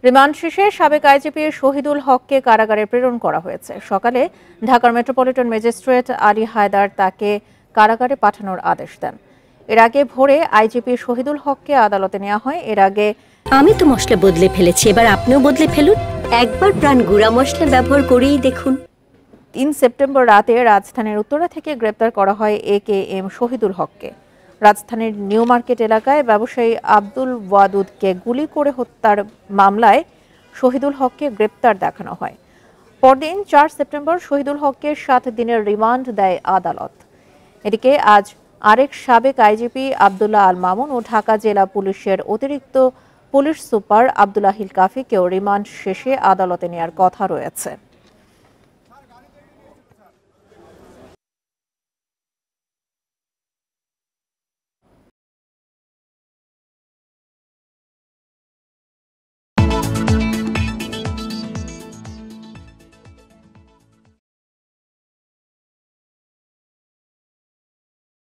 Remand শেষে সাবেক IGP Shahidul হককে কারাগারে প্রেরণ করা হয়েছে। সকালে ঢাকার মেট্রোপলিটন ম্যাজিস্ট্রেট আলী হায়দার তাকে কারাগারে পাঠানোর আদেশ দেন। এর আগে ভোরে আইজিপি শহীদুল হককে আদালতে নেওয়া হয়। এর আগে আমি তো মশলা বদলে ফেলেছি, এবার আপনিও বদলে ফেলুন। একবার প্রাণ গুঁড়া মশলা ব্যবহার করেই দেখুন। ৩ সেপ্টেম্বর রাতে রাজধানীর উত্তরা থেকে গ্রেপ্তার করা হয় AKM শহীদুল হককে। রাজধানীর নিউ মার্কেট এলাকায় ব্যবসায়ী আব্দুল ওয়াদুদকে গুলি করে হত্যার মামলায় শহীদুল হককে গ্রেপ্তার দেখানো হয়। পরদিন ৪ সেপ্টেম্বর শহীদুল হককে ৭ দিনের রিমান্ড দেয় আদালত। এদিকে আজ আরেক সাবেক আইজিপি আব্দুল্লাহ আল মামুন ও ঢাকা জেলা পুলিশের অতিরিক্ত পুলিশ সুপার আব্দুল আহিল কাফিকেও রিমান্ড শেষে আদালতে নেওয়ার কথা রয়েছে।